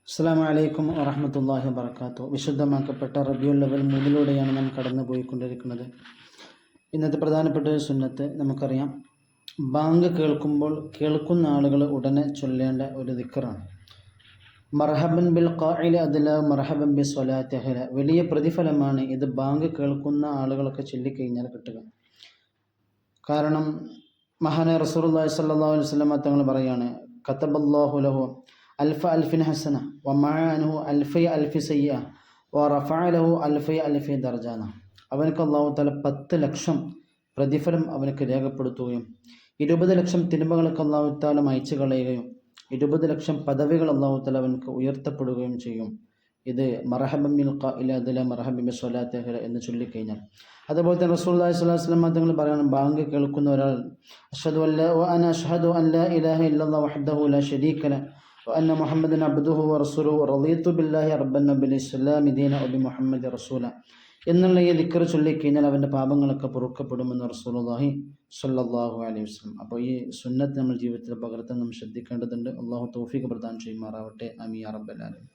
അസ്സലാമു അലൈക്കും വറഹ്മത്തുള്ളാഹി വബറകാതുഹു. വിശുദ്ധമാക്കപ്പെട്ട റബീഉൽ അവ്വൽ 3-ലൂടെയാണ് നാം കടന്നു പോയിക്കൊണ്ടിരിക്കുന്നത്. ഇന്നത്തെ പ്രധാനപ്പെട്ട ഒരു സുന്നത്ത് നമുക്കറിയാം. ബാങ്ക് കേൾക്കുമ്പോൾ കേൾക്കുന്ന ആളുകൾ ഉടനെ ചൊല്ലേണ്ട ഒരു ദിക്റാണ്. മർഹബൻ ബിൽ ഖാഇല അദ്ല മർഹബൻ ബി സ്വലാത്തി അഹ്ല. വലിയ പ്രതിഫലമാണ് ഇത് ബാങ്ക് കേൾക്കുന്ന ആളുകളൊക്കെ ചൊല്ലിക്കഴിഞ്ഞാൽ കിട്ടുക. കാരണം മഹാനായ റസൂലുള്ളാഹി സ്വല്ലല്ലാഹു അലൈഹി വസല്ലം തങ്ങൾ പറയാണ്, കതബല്ലാഹു ലഹു അൽഫ അൽഫിൻ ഹസന വമഅനഹു അൽഫി അൽഫി സയ്യ വറഫഅ ലഹു അൽഫി അൽഫി ദർജാന. അവനക്ക് അല്ലാഹു തആല 10 ലക്ഷം പ്രതിഫലം അവനക്ക് രേഖപ്പെടുത്തുകയും 20 ലക്ഷം തിന്മകൾക്ക് അല്ലാഹു തആല മായ്ച്ചു കളയുകയും 20 ലക്ഷം പദവികൾ അല്ലാഹു തആല അവനക്ക് ഉയർത്തപ്പെടുകയും ചെയ്യും. ഇത് മർഹബൻ ബിൽ ഖാഇല അദ്ല മർഹബൻ ബി സ്വലാത്തി അഹ്ല എന്ന് ചൊല്ലിക്കഴിഞ്ഞാൽ. അതുപോലെ തന്നെ റസൂലുള്ളാഹി സ്വല്ലല്ലാഹു അലൈഹി വസല്ലം തങ്ങൾ പറയണം, ബാങ്ക് കേൾക്കുന്ന ഒരാൾ അഷ്ഹദു അൻ ലാ ഇലാഹ ഇല്ലല്ലാഹു വഹ്ദഹു ലാ ശരീക ലഹു വഅന്ന മുഹമ്മദൻ അബ്ദുഹു വറസൂലുഹു റളിതു ബില്ലാഹി റബ്ബൻ വബിൽ ഇസ്ലാമി ദീനൻ വബിമുഹമ്മദി റസൂല എന്നുള്ള ഈ ദിക്ർ ചൊല്ലിക്കഴിഞ്ഞാൽ അവൻ്റെ പാപങ്ങളൊക്കെ പൊറുക്കപ്പെടുമെന്ന് റസൂലുള്ളാഹി സ്വല്ലല്ലാഹു അലൈഹി വസല്ലം. അപ്പോൾ ഈ സുന്നത്ത് നമ്മൾ ജീവിതത്തിൽ പകർത്താൻ നമ്മൾ ശ്രദ്ധിക്കേണ്ടതുണ്ട്. അല്ലാഹു തൗഫീഖ് പ്രദാനം ചെയ്യുമാറാവട്ടെ. ആമീൻ യാ റബ്ബൽ ആലമീൻ.